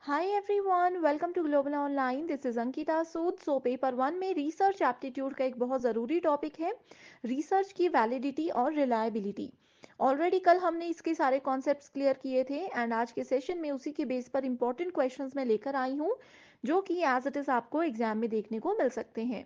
Hi everyone, welcome to Global Online. This is Ankita Sood. Paper one में research aptitude का एक बहुत ज़रूरी टॉपिक है, रिसर्च की वैलिडिटी और रिलायबिलिटी. ऑलरेडी कल हमने इसके सारे कॉन्सेप्ट्स क्लियर किए थे एंड आज के सेशन में उसी के बेस पर इंपॉर्टेंट क्वेश्चंस मैं लेकर आई हूँ जो कि एज इट इज़ आपको एग्जाम में देखने को मिल सकते हैं.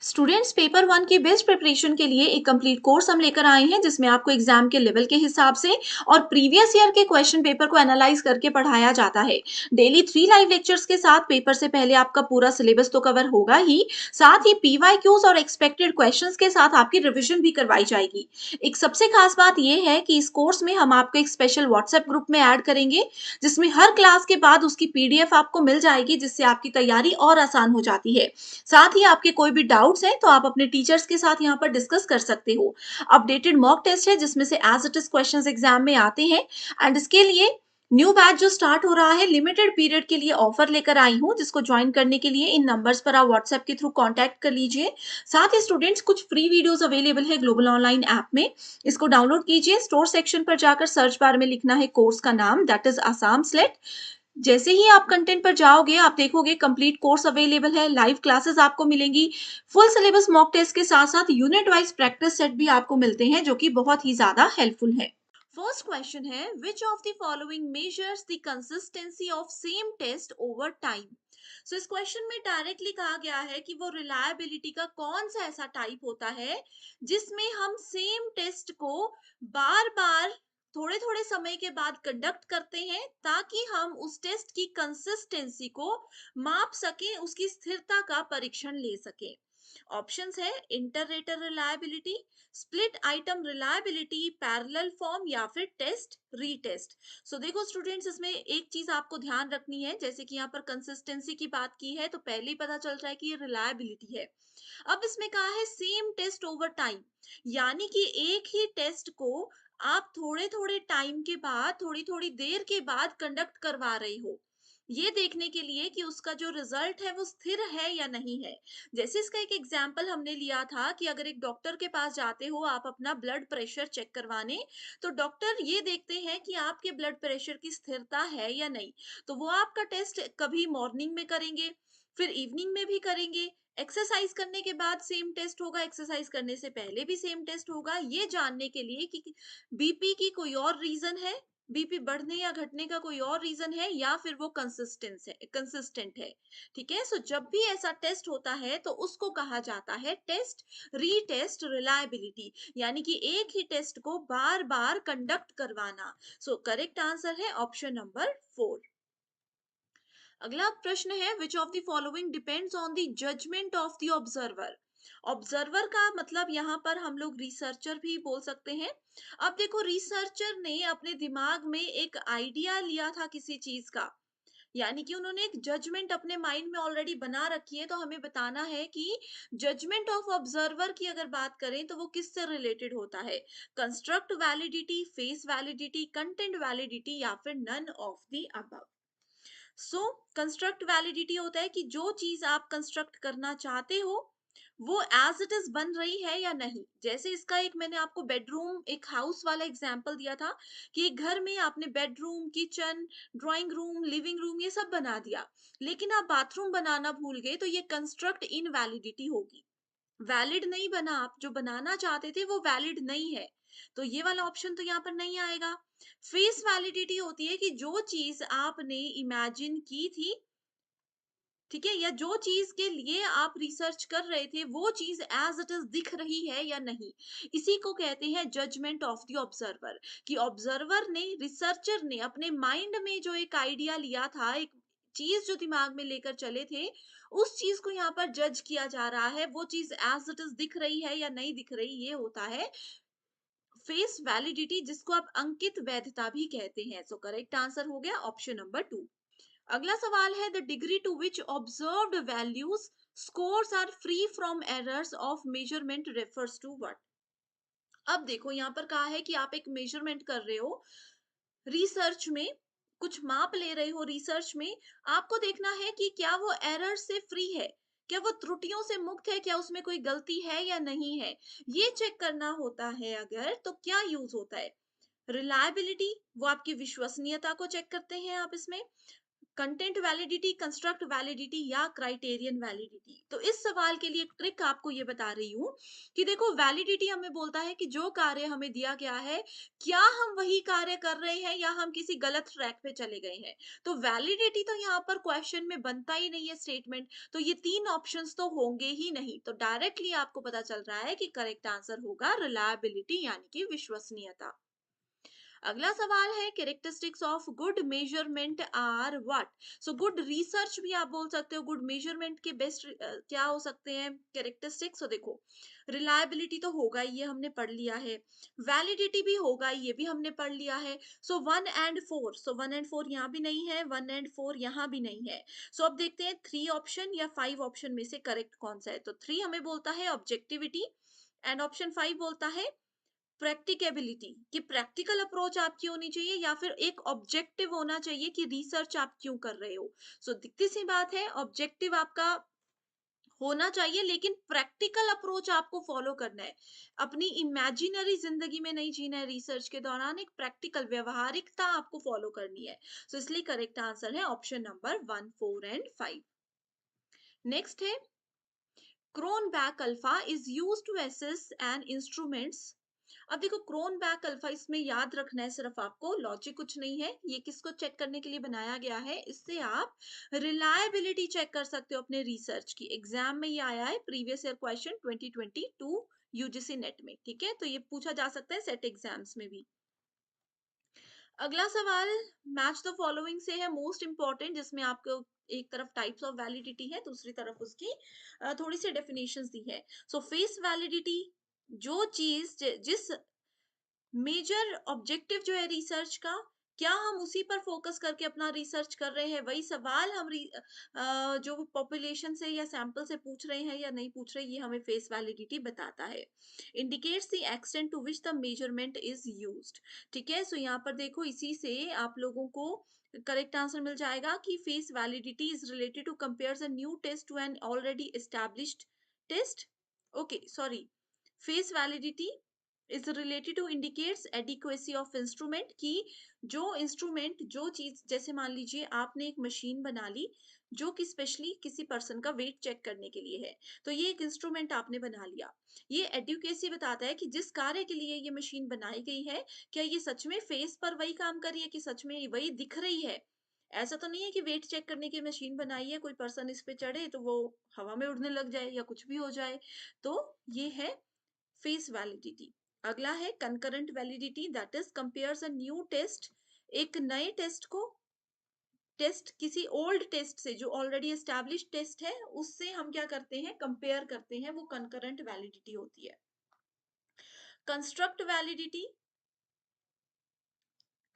स्टूडेंट्स पेपर वन की बेस्ट प्रिपरेशन के लिए एक कंप्लीट कोर्स हम लेकर आए हैं जिसमें आपको एग्जाम के लेवल के हिसाब से और प्रीवियस ईयर के क्वेश्चन पेपर को एनालाइज करके पढ़ाया जाता है। डेली 3 लाइव लेक्चर्स के साथ पेपर से पहले आपका पूरा सिलेबस तो कवर होगा ही, साथ ही पीवाईक्यूज और एक्सपेक्टेड क्वेश्चंस के साथ आपकी रिविजन भी करवाई जाएगी। एक सबसे खास बात यह है कि इस कोर्स में हम आपको एक स्पेशल व्हाट्सएप ग्रुप में ऐड करेंगे जिसमें हर क्लास के बाद उसकी पीडीएफ आपको मिल जाएगी, जिससे आपकी तैयारी और आसान हो जाती है। साथ ही आपके कोई भी डाउट्स हैं तो आप अपने टीचर्स के साथ यहाँ पर डिस्कस कर सकते हो। अपडेटेड मॉक टेस्ट है जिसमें से as it is questions exam में आते हैं एंड इसके लिए न्यू बैच जो स्टार्ट हो रहा है लिमिटेड पीरियड के लिए ऑफर लेकर आई हूँ, जिसको ज्वाइन करने के लिए इन नंबर्स पर आप व्हाट्सएप के थ्रू कांटेक्ट कर लीजिए। साथ ही स्टूडेंट्स कुछ फ्री वीडियोस अवेलेबल है ग्लोबल ऑनलाइन ऐप में, इसको डाउनलोड कीजिए। स्टोर सेक्शन पर जाकर सर्च बार में लिखना है कोर्स का नाम, दैट इज आसाम स्लेट। जैसे ही आप कंटेंट पर जाओगे आप देखोगे कंप्लीट कोर्स अवेलेबल है, लाइव क्लासेस आपको मिलेंगी, फुल सिलेबस मॉक टेस्ट के साथ साथ यूनिट वाइज प्रैक्टिस सेट भी आपको मिलते हैं जो कि बहुत ही ज्यादा हेल्पफुल है। फर्स्ट क्वेश्चन है, which of the following measures the consistency of same test over time. So इस क्वेश्चन में डायरेक्टली कहा गया है कि वो रिलायबिलिटी का कौन सा ऐसा टाइप होता है जिसमें हम सेम टेस्ट को बार बार थोड़े थोड़े समय के बाद कंडक्ट करते हैं ताकि हम उस टेस्ट की कंसिस्टेंसी को माप सकें, उसकी स्थिरता का परीक्षण ले सकें। ऑप्शंस है inter rater reliability, split item reliability, parallel form या फिर टेस्ट रीटेस्ट। सो देखो स्टूडेंट्स, इसमें एक चीज आपको ध्यान रखनी है, जैसे कि यहाँ पर कंसिस्टेंसी की बात की है तो पहले ही पता चल रहा है कि ये रिलायबिलिटी है। अब इसमें कहा है सेम टेस्ट ओवर टाइम, यानी कि एक ही टेस्ट को आप थोड़े थोड़े टाइम के बाद, थोड़ी थोड़ी देर के बाद कंडक्ट करवा रहे हो, ये देखने के लिए कि उसका जो रिजल्ट है वो स्थिर है या नहीं है। जैसे इसका एक एग्जाम्पल हमने लिया था कि अगर एक डॉक्टर के पास जाते हो आप अपना ब्लड प्रेशर चेक करवाने, तो डॉक्टर ये देखते हैं कि आपके ब्लड प्रेशर की स्थिरता है या नहीं। तो वो आपका टेस्ट कभी मॉर्निंग में करेंगे, फिर इवनिंग में भी करेंगे, एक्सरसाइज करने के बाद सेम टेस्ट होगा, एक्सरसाइज करने से पहले भी सेम टेस्ट होगा, ये जानने के लिए कि बीपी की कोई और रीजन है, बीपी बढ़ने या घटने का कोई और रीजन है, या फिर वो कंसिस्टेंट है। ठीक है, सो जब भी ऐसा टेस्ट होता है तो उसको कहा जाता है टेस्ट रीटेस्ट रिलायबिलिटी, यानी कि एक ही टेस्ट को बार बार कंडक्ट करवाना। सो करेक्ट आंसर है ऑप्शन नंबर 4। अगला प्रश्न है, which of the following depends on the judgement of the observer. Observer का मतलब यहाँ पर हम लोग रिसर्चर भी बोल सकते हैं। अब देखो, रिसर्चर ने अपने दिमाग में एक आइडिया लिया था किसी चीज का, यानी कि उन्होंने एक जजमेंट अपने माइंड में ऑलरेडी बना रखी है, तो हमें बताना है कि जजमेंट ऑफ ऑब्जर्वर की अगर बात करें तो वो किससे रिलेटेड होता है। Construct validity, face validity, content validity या फिर none of the above. So construct validity होता है कि जो चीज आप कंस्ट्रक्ट करना चाहते हो वो एज इट इज बन रही है या नहीं। जैसे इसका एक मैंने आपको बेडरूम, एक हाउस वाला एग्जांपल दिया था कि एक घर में आपने bedroom, kitchen, drawing room, living room ये सब बना दिया, लेकिन आप बाथरूम बनाना भूल गए, तो ये कंस्ट्रक्ट इनवैलिडिटी होगी, वैलिड नहीं बना, आप जो बनाना चाहते थे वो वैलिड नहीं है। तो ये वाला ऑप्शन तो यहाँ पर नहीं आएगा। फेस वैलिडिटी होती है कि जो चीज आपने इमेजिन की थी, ठीक है, या जो चीज के लिए आप रिसर्च कर रहे थे वो चीज एज इट इज दिख रही है या नहीं, इसी को कहते हैं जजमेंट ऑफ द ऑब्जर्वर। कि ऑब्जर्वर ने, रिसर्चर ने अपने माइंड में जो एक आइडिया लिया था, एक चीज जो दिमाग में लेकर चले थे, उस चीज को यहाँ पर जज किया जा रहा है, वो चीज एज इट इज दिख रही है या नहीं दिख रही, ये होता है फेस वैलिडिटी, जिसको आप अंकित वैधता भी कहते हैं। सो करेक्ट आंसर हो गया ऑप्शन नंबर 2। अगला सवाल है, the degree to which observed values scores are free from errors of measurement refers to what. अब देखो यहाँ पर कहा है कि आप एक मेजरमेंट कर रहे हो रिसर्च में, कुछ माप ले रहे हो रिसर्च में, आपको देखना है कि क्या वो एरर से फ्री है, क्या वो त्रुटियों से मुक्त है, क्या उसमें कोई गलती है या नहीं है। ये चेक करना होता है अगर, तो क्या यूज होता है। रिलायबिलिटी, वो आपकी विश्वसनीयता को चेक करते हैं आप इसमें। कंटेंट वैलिडिटी, कंस्ट्रक्ट वैलिडिटी या क्राइटेरियन वैलिडिटी। तो इस सवाल के लिए एक ट्रिक आपको ये बता रही हूँ कि देखो, वैलिडिटी हमें बोलता है कि जो कार्य हमें दिया गया है, क्या हम वही कार्य कर रहे हैं या हम किसी गलत ट्रैक पे चले गए हैं। तो वैलिडिटी तो यहाँ पर क्वेश्चन में बनता ही नहीं है स्टेटमेंट, तो ये तीन ऑप्शंस तो होंगे ही नहीं। तो डायरेक्टली आपको पता चल रहा है कि करेक्ट आंसर होगा रिलायबिलिटी यानी कि विश्वसनीयता। अगला सवाल है, characteristics of good measurement are what. So good research भी आप बोल सकते हो, गुड मेजरमेंट के बेस्ट क्या हो सकते हैं कैरेक्टरिस्टिक्स। तो देखो, रिलायबिलिटी तो होगा ही, ये हमने पढ़ लिया है। वैलिडिटी भी होगा ही, ये भी हमने पढ़ लिया है। सो 1 and 4, सो 1 and 4 यहाँ भी नहीं है, 1 and 4 यहाँ भी नहीं है। सो अब देखते हैं 3 ऑप्शन या 5 ऑप्शन में से करेक्ट कौन सा है। तो 3 हमें बोलता है ऑब्जेक्टिविटी, एंड ऑप्शन 5 बोलता है प्रैक्टिकेबिलिटी, कि प्रैक्टिकल अप्रोच आपकी होनी चाहिए या फिर एक ऑब्जेक्टिव होना चाहिए कि रिसर्च आप क्यों कर रहे हो। सो दिखती सी बात है, ऑब्जेक्टिव आपका होना चाहिए लेकिन प्रैक्टिकल अप्रोच आपको फॉलो करना है। अपनी इमेजिनरी जिंदगी में नहीं जीना है, रिसर्च के दौरान एक प्रैक्टिकल व्यवहारिकता आपको फॉलो करनी है। सो इसलिए करेक्ट आंसर है ऑप्शन नंबर 1, 4 and 5। नेक्स्ट है, Cronbach alpha is used to assess an instruments. अब देखो, क्रोनबैक अल्फा इसमें याद रखना है सिर्फ आपको, लॉजिक कुछ नहीं है, ये किसको चेक करने के लिए बनाया गया है, इससे आप रिलायबिलिटी चेक कर सकते हो अपने रिसर्च की। एग्जाम में ये आया है, previous year question 2022 UGC net में, ठीक है, तो ये पूछा जा सकता है सेट एग्जाम्स में भी। अगला सवाल मैच द फॉलोइंग से है, मोस्ट इंपॉर्टेंट, जिसमें आपको एक तरफ टाइप्स ऑफ वैलिडिटी है, दूसरी तरफ उसकी थोड़ी सी डेफिनेशंस दी है। सो फेस वैलिडिटी, जो चीज जिस मेजर ऑब्जेक्टिव जो है रिसर्च का, क्या हम उसी पर फोकस करके अपना रिसर्च कर रहे हैं, वही सवाल हम जो पॉपुलेशन से या सैंपल से पूछ रहे हैं या नहीं पूछ रहे, ये हमें फेस वैलिडिटी बताता है। Indicates the extent to which the measurement is used. ठीक है, सो यहाँ पर देखो, इसी से आप लोगों को करेक्ट आंसर मिल जाएगा कि face validity is related to compare a new test to an already established test. Okay, sorry, face validity is related to indicates adequacy of instrument, की जो इंस्ट्रूमेंट, जो चीज, जैसे मान लीजिए आपने एक मशीन बना ली जो कि स्पेशली किसी पर्सन का वेट चेक करने के लिए है, तो ये एक इंस्ट्रूमेंट आपने बना लिया। ये एडुकेसी बताता है कि जिस कार्य के लिए ये मशीन बनाई गई है, क्या ये सच में फेस पर वही काम कर रही है, कि सच में वही दिख रही है। ऐसा तो नहीं है कि वेट चेक करने की मशीन बनाई है, कोई पर्सन इस पे चढ़े तो वो हवा में उड़ने लग जाए या कुछ भी हो जाए। तो ये है फेस वैलिडिटी। अगला है concurrent validity, that is compares a new test, एक नए टेस्ट को, टेस्ट किसी ओल्ड टेस्ट से, जो ऑलरेडी एस्टैब्लिश टेस्ट है उससे हम क्या करते हैं, कंपेयर करते हैं, वो कंकरेंट वैलिडिटी होती है। Construct validity,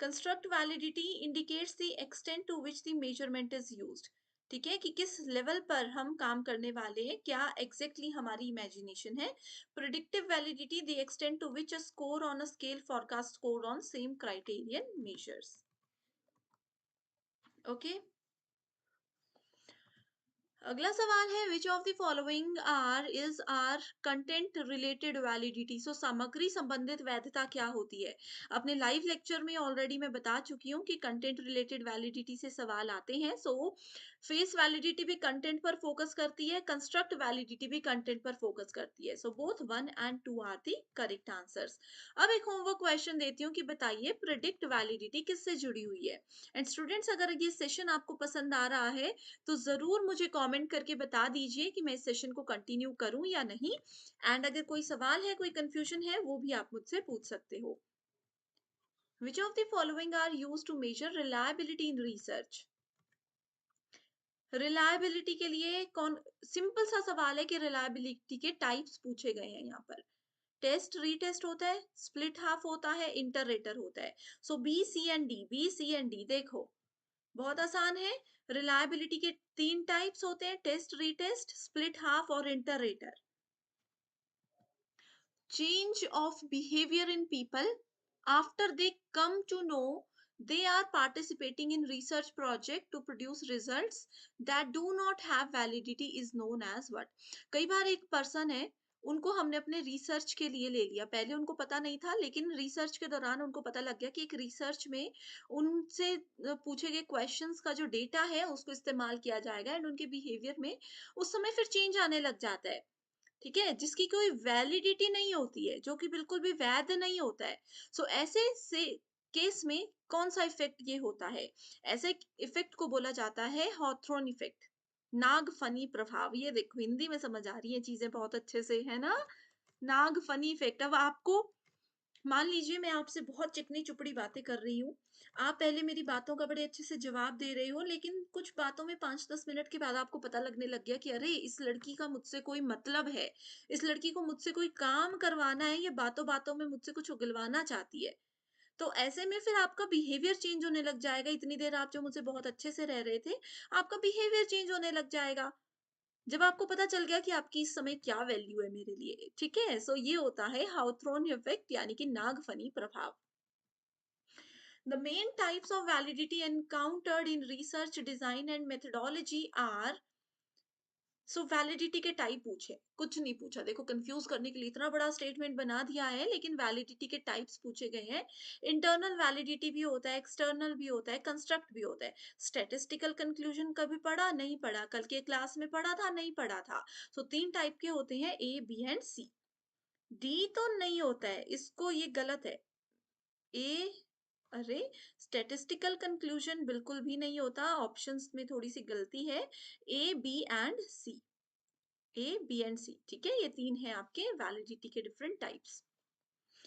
construct validity indicates the extent to which the measurement is used. ठीक है, कि किस लेवल पर हम काम करने वाले हैं, क्या एग्जैक्टली हमारी इमेजिनेशन है। Predictive validity, the extent to which a score on a scale forecast score on same criterion measures. Okay, अगला सवाल है, which of the following are content related validity. So सामग्री संबंधित वैधता क्या होती है। अपने लाइव लेक्चर में ऑलरेडी मैं बता चुकी हूँ कि कंटेंट रिलेटेड वैलिडिटी से सवाल आते हैं। सो फेस वैलिडिटी भी कंटेंट पर फोकस करती है, कंस्ट्रक्ट वैलिडिटी भी कंटेंट पर फोकस करती है। So both 1 and 2 are the correct answers. अब एक होमवर्क क्वेश्चन देती हूँ कि बताइए प्रिडिक्ट वैलिडिटी किससे जुड़ी हुई है। एंड स्टूडेंट्स, अगर ये सेशन आपको पसंद आ रहा है तो ज़रूर मुझे कमेंट करके बता दीजिए कि मैं इस सेशन को कंटिन्यू करूं या नहीं। एंड अगर कोई सवाल है, कोई कंफ्यूजन है, वो भी आप मुझसे पूछ सकते हो। Which of the following are use to measure reliability in research. Reliability के लिए कौन, सिंपल सा सवाल है कि रिलायबिलिटी के टाइप्स पूछे गए हैं यहाँ पर। टेस्ट, रीटेस्ट होता है, स्प्लिट हाफ होता है, इंटररेटर होता है। So B C and D, B C and D देखो, बहुत आसान है। रिलायबिलिटी के 3 टाइप्स होते हैं, टेस्ट, रीटेस्ट, स्प्लिट हाफ और interrater. Change of behaviour in people after they come to know they are participating in research project to produce results that do not have validity is known as what। कई बार एक person है, उनको हमने अपने research के लिए ले लिया। पहले उनको पता नहीं था, लेकिन रिसर्च के दौरान उनको पता लग गया कि एक रिसर्च में उनसे पूछे गए क्वेश्चंस का जो डेटा है उसको इस्तेमाल किया जाएगा एंड उनके बिहेवियर में उस समय फिर चेंज आने लग जाता है। ठीक है? जिसकी कोई वैलिडिटी नहीं होती है, जो कि बिल्कुल भी वैध नहीं होता है। सो ऐसे से केस में कौन-सा इफ़ेक्ट ये होता है? ऐसे इफ़ेक्ट को बोला जाता है हॉथरॉन इफ़ेक्ट, नागफनी प्रभाव। ये देखो हिंदी में समझ आ रही हैं चीज़ें बहुत अच्छे से, है ना? नागफनी इफ़ेक्ट। अब आपको मान लीजिए मैं आपसे बहुत चिकनी-चुपड़ी बातें कर रही हूँ। आप पहले मेरी बातों का बड़े अच्छे से जवाब दे रहे हो, लेकिन कुछ बातों में 5-10 मिनट के बाद आपको पता लगने लग गया कि अरे! इस लड़की का मुझसे कोई मतलब है। इस लड़की को मुझसे कोई काम करवाना है, ये बातों-बातों में मुझसे कुछ उगलवाना चाहती है। तो ऐसे में फिर आपका बिहेवियर चेंज होने लग जाएगा। इतनी देर आप जो मुझसे बहुत अच्छे से रह रहे थे, आपका बिहेवियर चेंज होने लग जाएगा। जब आपको पता चल गया कि आपकी इस समय क्या वैल्यू है मेरे लिए, ठीक है? सो ये होता है हाउथ्रोन इफेक्ट यानी कि नागफनी प्रभाव। The main types of validity encountered in research design and methodology are validity के टाइप पूछे, कुछ नहीं पूछा। देखो कंफ्यूज करने के लिए इतना बड़ा स्टेटमेंट बना दिया है, लेकिन वैलिडिटी के टाइप्स पूछे गए हैं। इंटरनल वैलिडिटी भी होता है, एक्सटर्नल भी होता है, कंस्ट्रक्ट भी होता है। स्टैटिस्टिकल कंक्लूजन कभी पढ़ा नहीं पढ़ा, कल के क्लास में पढ़ा था नहीं पढ़ा था। तीन टाइप के होते हैं, A B and C. D तो नहीं होता है, इसको ये गलत है। ए, अरे स्टैटिस्टिकल कंक्लूजन बिल्कुल भी नहीं होता, ऑप्शंस में थोड़ी सी गलती है। A B and C, A B and C, ठीक है? ये तीन है आपके वैलिडिटी के डिफरेंट टाइप्स।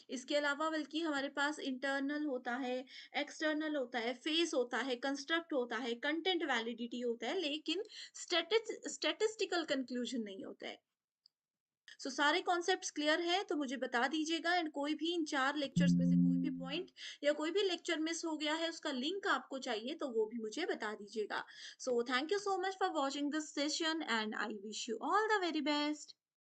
इसके अलावा बल्कि हमारे पास इंटरनल होता है, एक्सटर्नल होता है, फेस होता है, कंस्ट्रक्ट होता है, कंटेंट वैलिडिटी होता है, लेकिन स्टैटिस्टिकल कंक्लूजन नहीं होता है। सारे कॉन्सेप्ट्स क्लियर है तो मुझे बता दीजिएगा, एंड कोई भी इन 4 लेक्चर्स में से कोई भी पॉइंट या कोई भी लेक्चर मिस हो गया है, उसका लिंक आपको चाहिए तो वो भी मुझे बता दीजिएगा। Thank you so much for watching this session and I wish you all the very best.